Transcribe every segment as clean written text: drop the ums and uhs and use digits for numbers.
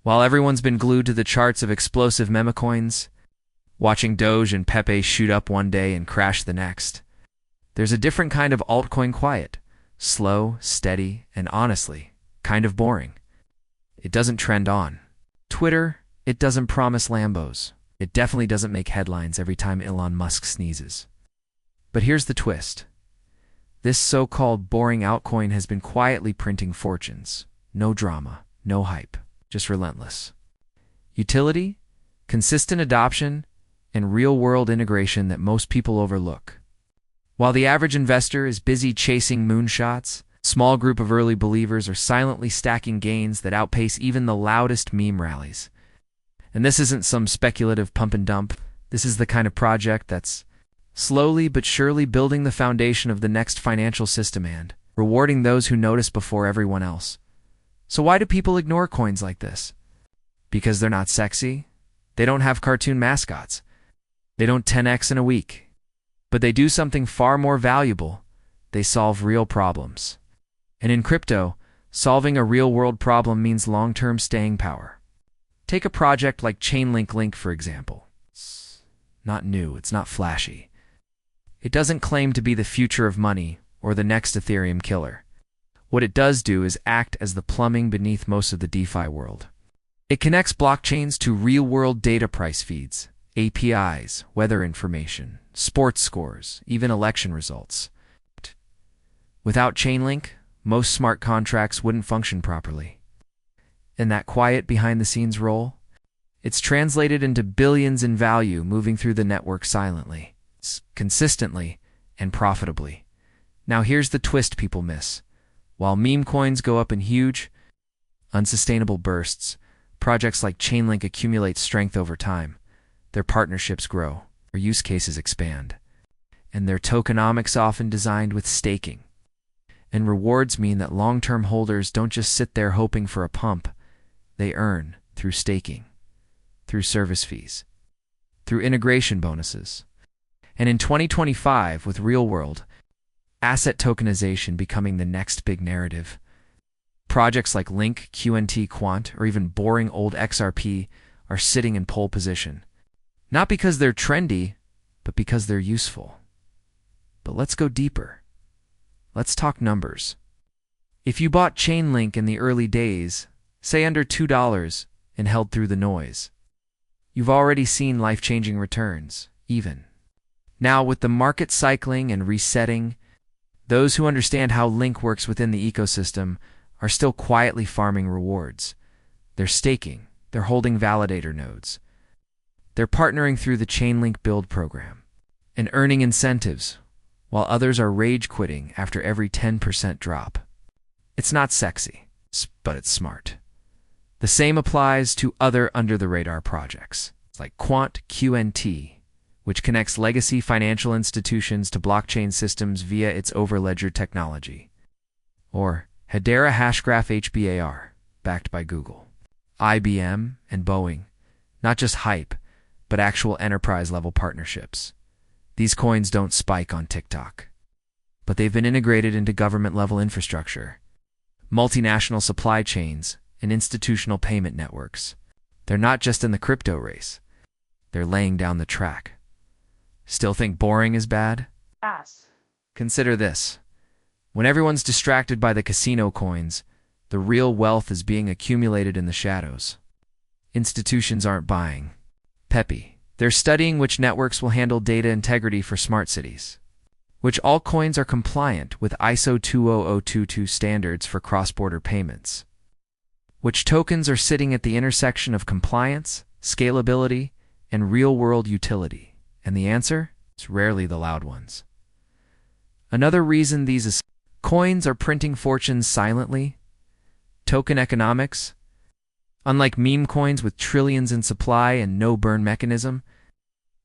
While everyone's been glued to the charts of explosive Memecoins, watching Doge and Pepe shoot up one day and crash the next, there's a different kind of altcoin quiet, slow, steady, and honestly, kind of boring. It doesn't trend on Twitter, it doesn't promise Lambos. It definitely doesn't make headlines every time Elon Musk sneezes. But here's the twist. This so-called boring altcoin has been quietly printing fortunes. No drama, no hype, just relentless. Utility, consistent adoption, and real-world integration that most people overlook. While the average investor is busy chasing moonshots, a small group of early believers are silently stacking gains that outpace even the loudest meme rallies. And this isn't some speculative pump and dump. This is the kind of project that's slowly but surely building the foundation of the next financial system and rewarding those who notice before everyone else. So why do people ignore coins like this? Because they're not sexy? They don't have cartoon mascots. They don't 10x in a week. But they do something far more valuable. They solve real problems. And in crypto, solving a real-world problem means long-term staying power. Take a project like Chainlink Link, for example. It's not new, it's not flashy. It doesn't claim to be the future of money or the next Ethereum killer. What it does do is act as the plumbing beneath most of the DeFi world. It connects blockchains to real-world data price feeds, APIs, weather information, sports scores, even election results. Without Chainlink, most smart contracts wouldn't function properly. And that quiet behind-the-scenes role, it's translated into billions in value moving through the network silently, consistently, and profitably. Now here's the twist people miss. While meme coins go up in huge, unsustainable bursts, projects like Chainlink accumulate strength over time. Their partnerships grow, their use cases expand, and their tokenomics often designed with staking. And rewards mean that long-term holders don't just sit there hoping for a pump. They earn through staking, through service fees, through integration bonuses. And in 2025, with real-world asset tokenization becoming the next big narrative, projects like Link, QNT, Quant, or even boring old XRP are sitting in pole position. Not because they're trendy, but because they're useful. But let's go deeper. Let's talk numbers. If you bought Chainlink in the early days, say under $2, and held through the noise, you've already seen life-changing returns, even. Now, with the market cycling and resetting, those who understand how Link works within the ecosystem are still quietly farming rewards. They're staking, they're holding validator nodes, they're partnering through the Chainlink build program, and earning incentives, while others are rage-quitting after every 10% drop. It's not sexy, but it's smart. The same applies to other under-the-radar projects, like Quant QNT, which connects legacy financial institutions to blockchain systems via its overledger technology, or Hedera Hashgraph HBAR, backed by Google, IBM, and Boeing. Not just hype, but actual enterprise-level partnerships. These coins don't spike on TikTok, but they've been integrated into government-level infrastructure, multinational supply chains, and institutional payment networks. They're not just in the crypto race. They're laying down the track. Still think boring is bad? Yes. Consider this. When everyone's distracted by the casino coins, the real wealth is being accumulated in the shadows. Institutions aren't buying Pepe. They're studying which networks will handle data integrity for smart cities, which altcoins are compliant with ISO 20022 standards for cross-border payments, which tokens are sitting at the intersection of compliance, scalability, and real-world utility. And the answer? It's rarely the loud ones. Another reason these coins are printing fortunes silently? Token economics. Unlike meme coins with trillions in supply and no burn mechanism,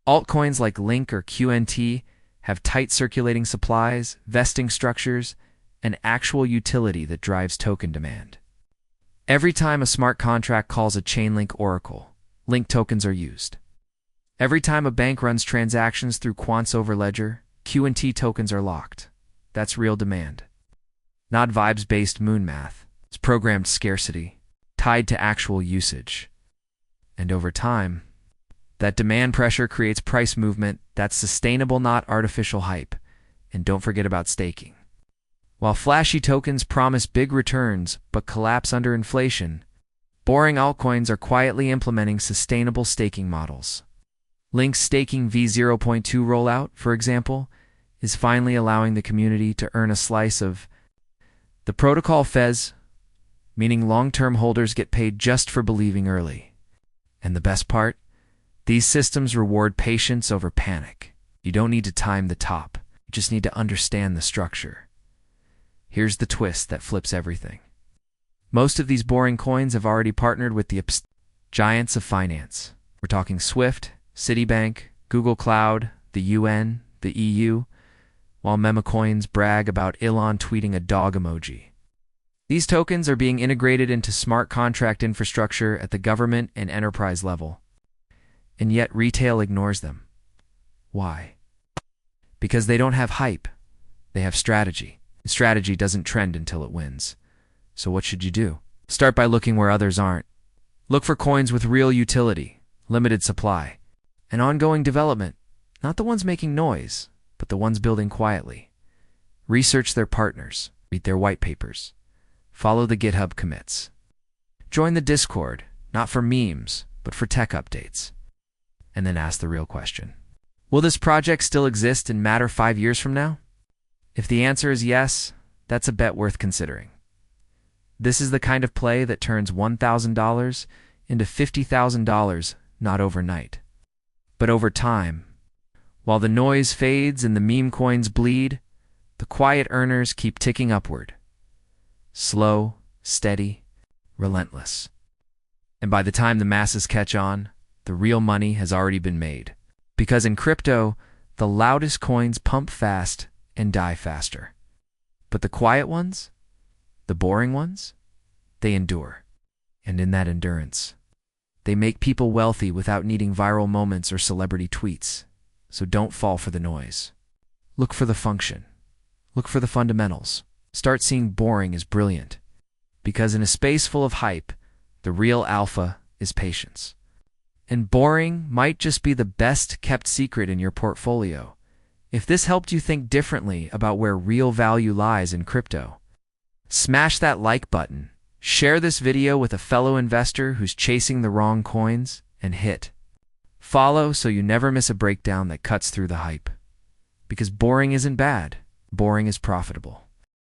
altcoins like Link or QNT have tight circulating supplies, vesting structures, and actual utility that drives token demand. Every time a smart contract calls a Chainlink oracle, Link tokens are used. Every time a bank runs transactions through Quant's overledger, QNT tokens are locked. That's real demand. Not vibes-based moon math. It's programmed scarcity. tied to actual usage. And over time, that demand pressure creates price movement that's sustainable, not artificial hype. And don't forget about staking. While flashy tokens promise big returns but collapse under inflation, boring altcoins are quietly implementing sustainable staking models. Link's staking v0.2 rollout, for example, is finally allowing the community to earn a slice of the protocol fez, meaning long-term holders get paid just for believing early. And the best part? These systems reward patience over panic. You don't need to time the top. You just need to understand the structure. Here's the twist that flips everything. Most of these boring coins have already partnered with the giants of finance. We're talking Swift, Citibank, Google Cloud, the UN, the EU, while Memecoins brag about Elon tweeting a dog emoji. These tokens are being integrated into smart contract infrastructure at the government and enterprise level. And yet retail ignores them. Why? Because they don't have hype. They have strategy. Strategy doesn't trend until it wins. So what should you do? Start by looking where others aren't. Look for coins with real utility, limited supply, and ongoing development. Not the ones making noise, but the ones building quietly. Research their partners. Read their white papers. Follow the GitHub commits. Join the Discord, not for memes, but for tech updates. And then ask the real question. Will this project still exist and matter 5 years from now? If the answer is yes, that's a bet worth considering. This is the kind of play that turns $1,000 into $50,000, not overnight, but over time. While the noise fades and the meme coins bleed, the quiet earners keep ticking upward. Slow, steady, relentless. And by the time the masses catch on, the real money has already been made. Because in crypto, the loudest coins pump fast and die faster. But the quiet ones, the boring ones, they endure. And in that endurance, they make people wealthy without needing viral moments or celebrity tweets. So don't fall for the noise. Look for the function. Look for the fundamentals. Start seeing boring as brilliant. Because in a space full of hype, the real alpha is patience. And boring might just be the best kept secret in your portfolio. If this helped you think differently about where real value lies in crypto, smash that like button, share this video with a fellow investor who's chasing the wrong coins, and hit follow so you never miss a breakdown that cuts through the hype. Because boring isn't bad, boring is profitable.